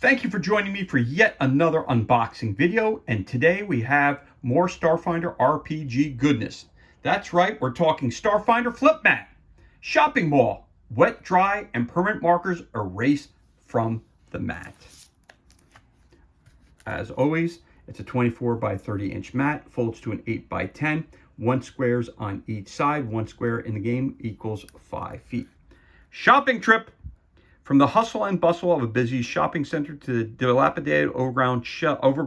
Thank you for joining me for yet another unboxing video, and today we have more Starfinder RPG goodness. That's right, we're talking Starfinder Flip Mat, Shopping Mall, wet, dry, and permanent markers erase from the mat. As always, it's a 24 by 30 inch mat, folds to an 8 by 10, 1 squares on each side, 1 square in the game equals 5 feet. Shopping trip! From the hustle and bustle of a busy shopping center to the dilapidated, overgrown shell of a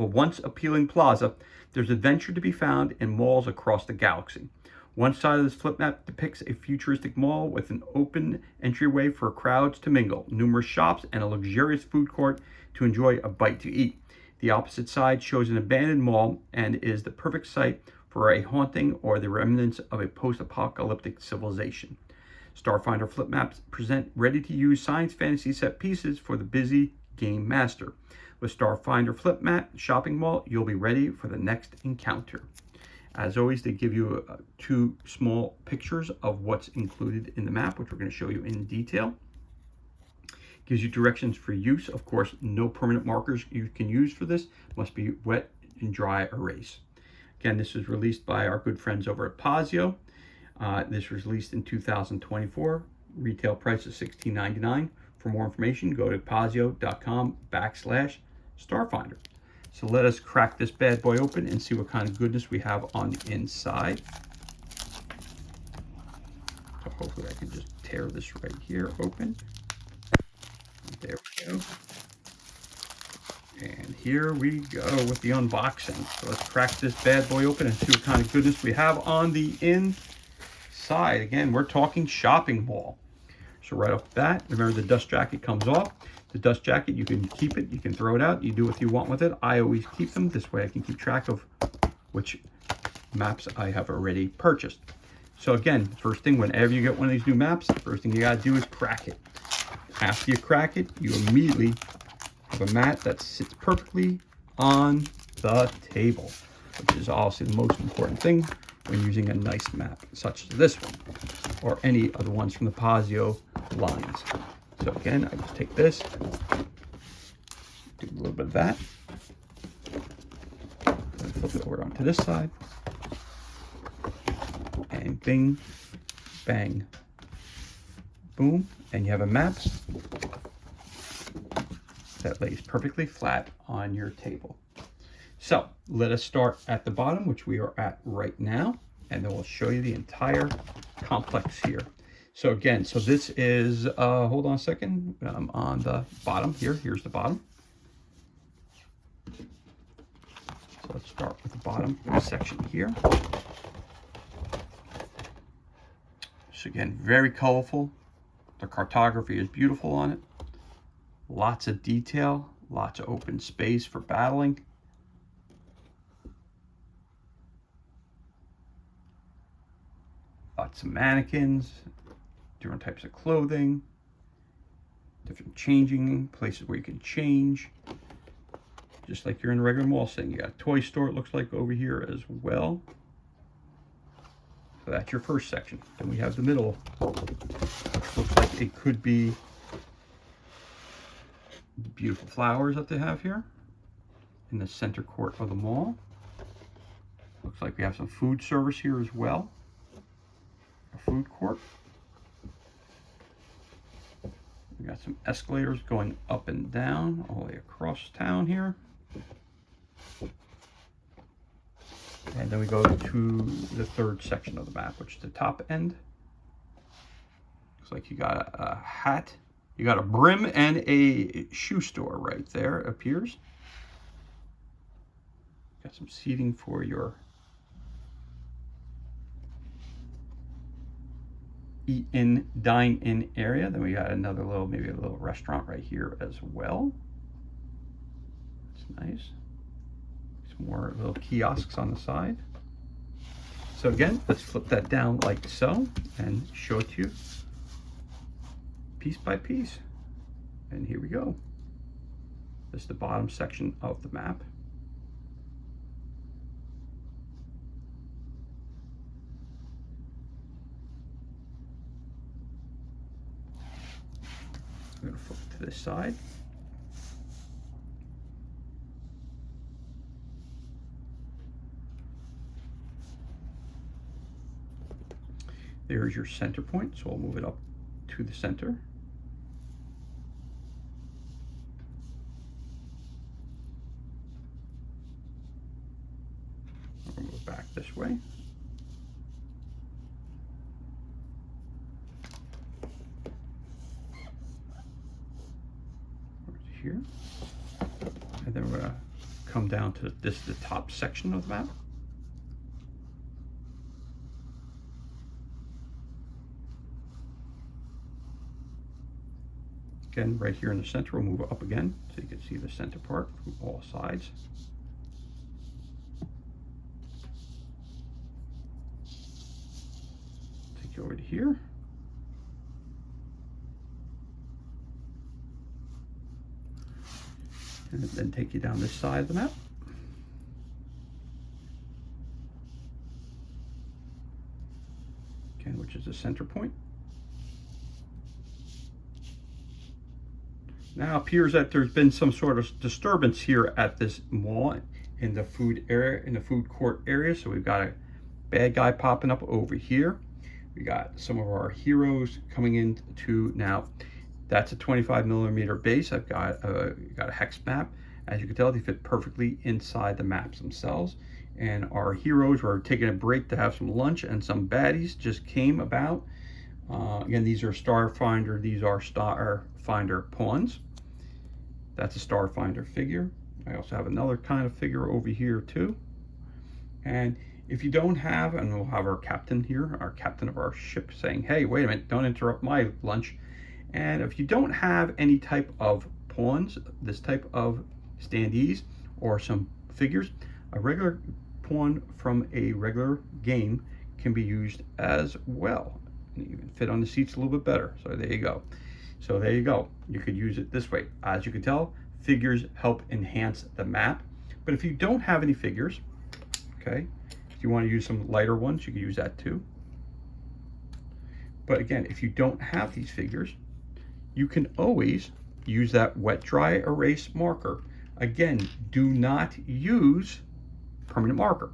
once appealing plaza, there's adventure to be found in malls across the galaxy. One side of this flip map depicts a futuristic mall with an open entryway for crowds to mingle, numerous shops, and a luxurious food court to enjoy a bite to eat. The opposite side shows an abandoned mall and is the perfect site for a haunting or the remnants of a post-apocalyptic civilization. Starfinder flip maps present ready-to-use science fantasy set pieces for the busy game master. With Starfinder flip map shopping mall, you'll be ready for the next encounter. As always, they give you two small pictures of what's included in the map, which we're going to show you in detail. Gives you directions for use. Of course, no permanent markers you can use for this. Must be wet and dry erase. Again, this is released by our good friends over at Pazio. This was released in 2024. Retail price is $16.99. For more information, go to pazio.com/Starfinder. So let us crack this bad boy open and see what kind of goodness we have on the inside. So hopefully I can just tear this right here open. There we go. And here we go with the unboxing. So let's crack this bad boy open and see what kind of goodness we have on the inside. Again, we're talking shopping mall. So right off the bat, remember the dust jacket comes off. The dust jacket, you can keep it, you can throw it out, you do what you want with it. I always keep them. This way I can keep track of which maps I have already purchased. So again, first thing, whenever you get one of these new maps, the first thing you gotta do is crack it. After you crack it, you immediately have a mat that sits perfectly on the table, which is obviously the most important thing when using a nice map, such as this one, or any of the ones from the Pazio lines. So again, I just take this, do a little bit of that, and flip it over onto this side, and bing, bang, boom, and you have a map that lays perfectly flat on your table. So let us start at the bottom, which we are at right now, and then we'll show you the entire complex here. So again, so this is, hold on a second, on the bottom here, here's the bottom. So let's start with the bottom section here. So again, very colorful. The cartography is beautiful on it. Lots of detail, lots of open space for battling. Lots of mannequins, different types of clothing, different changing places where you can change. Just like you're in a regular mall setting. You got a toy store, it looks like, over here as well. So that's your first section. Then we have the middle, which looks like it could be the beautiful flowers that they have here in the center court of the mall. Looks like we have some food service here as well. A food court. We got some escalators going up and down all the way across town here. And then we go to the third section of the map, which is the top end. Looks like you got a hat. You got a brim and a shoe store right there, it appears. Got some seating for your eat in, dine in area. Then we got another little, maybe a little restaurant right here as well. That's nice. Some more little kiosks on the side. So again, let's flip that down like so and show it to you piece by piece. And here we go. This is the bottom section of the map. I'm going to flip it to this side. There's your center point, so we'll move it up to the center. We'll move back this way. Here, and then we're going to come down to this, the top section of the map. Again, right here in the center, we'll move up again so you can see the center part from all sides. Take you over to here. And then take you down this side of the map. Again, which is the center point. Now it appears that there's been some sort of disturbance here at this mall in the food area, in the food court area. So we've got a bad guy popping up over here. We got some of our heroes coming into now. That's a 25mm base. I've got a hex map. As you can tell, they fit perfectly inside the maps themselves. And our heroes were taking a break to have some lunch, and some baddies just came about. Again, these are Starfinder. These are Starfinder pawns. That's a Starfinder figure. I also have another kind of figure over here too. And if you don't have, and we'll have our captain here, our captain of our ship saying, hey, wait a minute, don't interrupt my lunch. And if you don't have any type of pawns, this type of standees or some figures, a regular pawn from a regular game can be used as well. And even fit on the seats a little bit better. So there you go. So there you go. You could use it this way. As you can tell, figures help enhance the map. But if you don't have any figures, okay, if you want to use some lighter ones, you can use that too. But again, if you don't have these figures, you can always use that wet dry erase marker. Again, do not use permanent marker.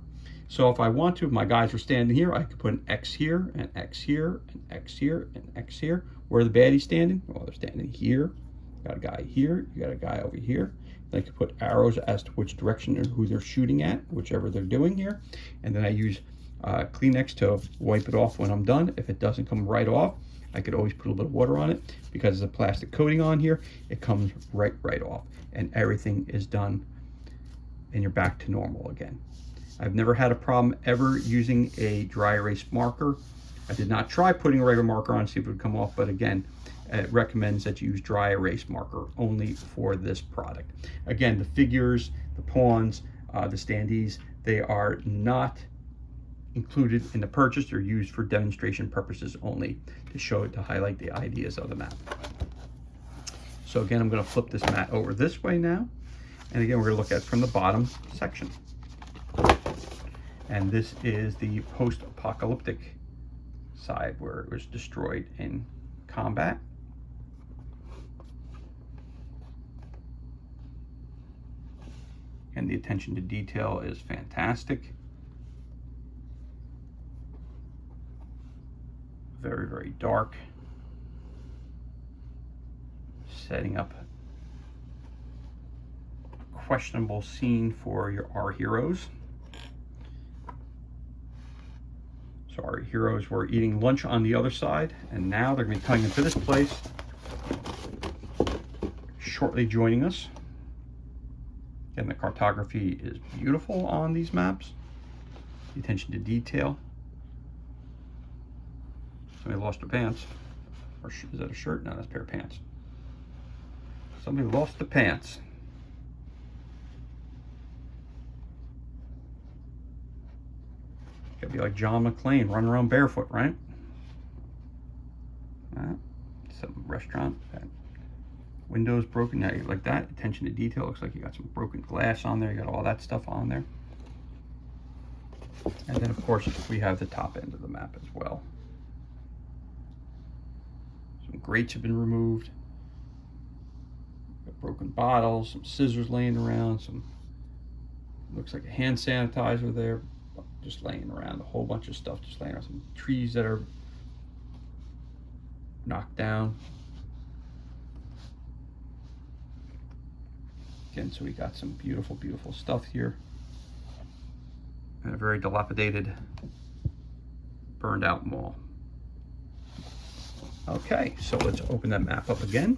So if I want to, if my guys are standing here, I could put an X here, an X here, an X here, an X here. Where are the baddies standing? Well, they're standing here. You got a guy here, you got a guy over here. Then I could put arrows as to which direction and who they're shooting at, whichever they're doing here. And then I use Kleenex to wipe it off when I'm done. If it doesn't come right off, I could always put a little bit of water on it. Because there's a plastic coating on here, it comes right off. And everything is done and you're back to normal again. I've never had a problem ever using a dry erase marker. I did not try putting a regular marker on to see if it would come off, but again, it recommends that you use dry erase marker only for this product. Again, the figures, the pawns, the standees, they are not included in the purchase. They're used for demonstration purposes only to highlight the ideas of the map. So again, I'm going to flip this mat over this way now. And again, we're going to look at it from the bottom section. And this is the post-apocalyptic side where it was destroyed in combat. And the attention to detail is fantastic. Very dark. Setting up a questionable scene for our heroes. So our heroes were eating lunch on the other side, and now they're going to be coming into this place, shortly joining us. Again, the cartography is beautiful on these maps. The attention to detail. Somebody lost their pants. Or is that a shirt? No, that's a pair of pants. Somebody lost the pants. Gotta be like John McClane, running around barefoot, right? Some restaurant. Windows broken. Now you like that. Attention to detail. Looks like you got some broken glass on there. You got all that stuff on there. And then, of course, we have the top end of the map as well. Some grates have been removed. Got broken bottles, some scissors laying around, some looks like a hand sanitizer there, just laying around, a whole bunch of stuff just laying around, some trees that are knocked down. Again, so we got some beautiful, beautiful stuff here. And a very dilapidated, burned out mall. Okay, so let's open that map up again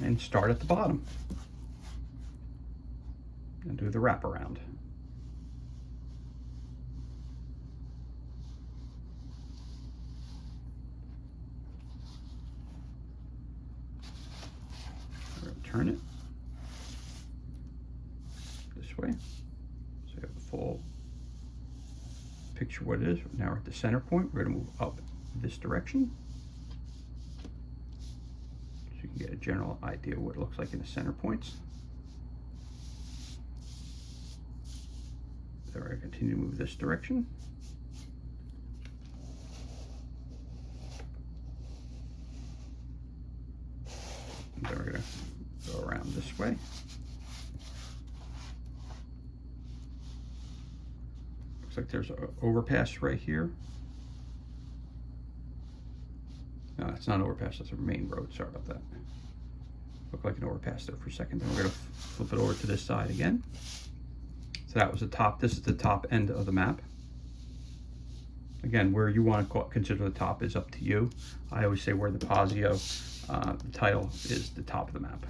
and start at the bottom and do the wraparound. We're going to turn it this way so you have the full picture what it is. Now we're at the center point. We're going to move up this direction so you can get a general idea of what it looks like in the center points. Then we're going to continue to move this direction. And then we're going to go around this way. Looks like there's an overpass right here. No, it's not an overpass, that's a main road. Sorry about that. Looked like an overpass there for a second. Then we're going to flip it over to this side again. So that was the top. This is the top end of the map. Again, where you want to consider the top is up to you. I always say where the Pazio, the title is the top of the map.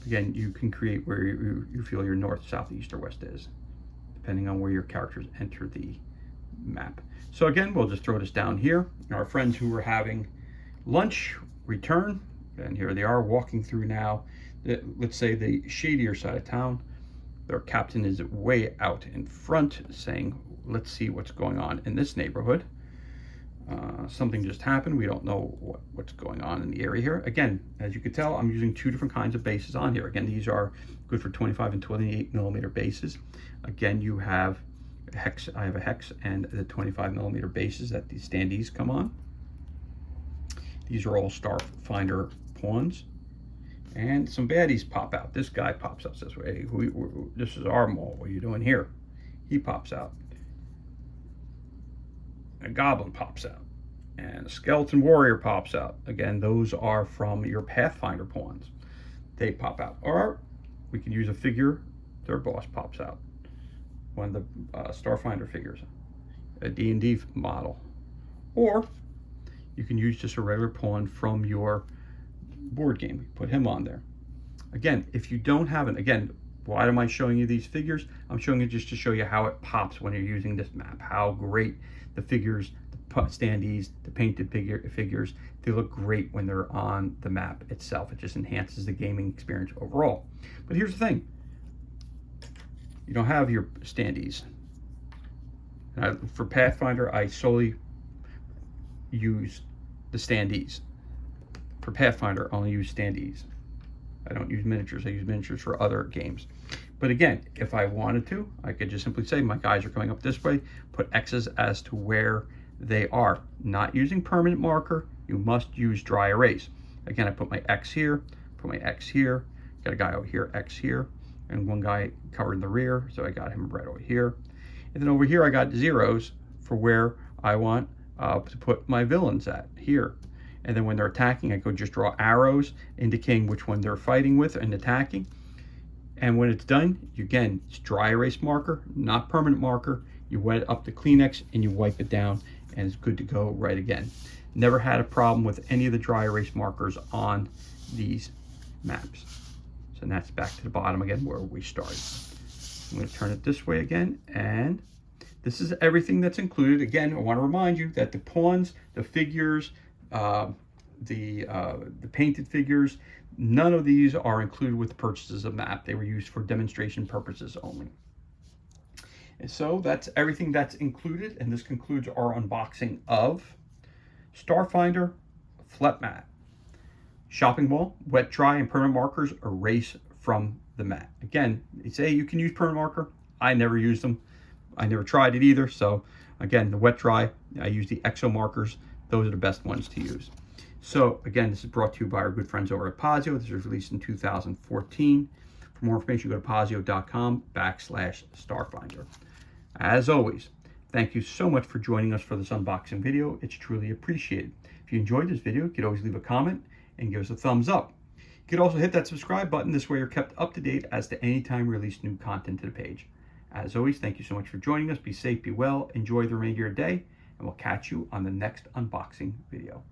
Again, you can create where you feel your north, south, east, or west is, depending on where your characters enter the map. So again, we'll just throw this down here. Our friends who were having lunch return, and here they are walking through now, let's say the shadier side of town. Their captain is way out in front saying, let's see what's going on in this neighborhood. Something just happened. We don't know what's going on in the area here. Again, as you can tell, I'm using two different kinds of bases on here. Again, these are good for 25 and 28 millimeter bases. Again, you have a hex. I have a hex and the 25 millimeter bases that these standees come on. These are all Starfinder pawns. And some baddies pop out. This guy pops out this way. Hey, this is our mall. What are you doing here? He pops out. A goblin pops out. And a skeleton warrior pops out. Again, those are from your Pathfinder pawns. They pop out. Or we can use a figure. Their boss pops out. One of the Starfinder figures. A D&D model. Or you can use just a regular pawn from your board game. Put him on there. Again, if you don't have it, again, why am I showing you these figures? I'm showing you just to show you how it pops when you're using this map. How great the figures, the standees, the painted figures, they look great when they're on the map itself. It just enhances the gaming experience overall. But here's the thing. You don't have your standees. For Pathfinder, I solely use the standees. For Pathfinder, I only use standees. I don't use miniatures. I use miniatures for other games. But again, if I wanted to, I could just simply say my guys are coming up this way, put X's as to where they are. Not using permanent marker, you must use dry erase. Again, I put my X here, put my X here, got a guy over here, X here, and one guy covered in the rear, so I got him right over here. And then over here, I got zeros for where I want to put my villains at, here. And then when they're attacking, I could just draw arrows indicating which one they're fighting with and attacking. And when it's done, again, it's dry erase marker, not permanent marker. You wet it up to Kleenex and you wipe it down and it's good to go right again. Never had a problem with any of the dry erase markers on these maps. So that's back to the bottom again where we started. I'm going to turn it this way again, and this is everything that's included. Again, I want to remind you that the pawns, the figures, the painted figures, none of these are included with the purchases of map. They were used for demonstration purposes only. And so that's everything that's included, and this concludes our unboxing of Starfinder Flat Mat. Shopping mall, wet, dry, and permanent markers erase from the mat. Again, they say you can use permanent marker. I never used them. I never tried it either. So again, the wet, dry, I use the exo markers. Those are the best ones to use. So again, this is brought to you by our good friends over at Pazio. This was released in 2014. For more information, go to pazio.com/Starfinder. As always, Thank you so much for joining us for this unboxing video. It's truly appreciated. If you enjoyed this video, you could always leave a comment and give us a thumbs up. You could also hit that subscribe button. This way you're kept up to date as to any time we release new content to the page. As always, thank you so much for joining us. Be safe, be well, enjoy the remainder of your day, and we'll catch you on the next unboxing video.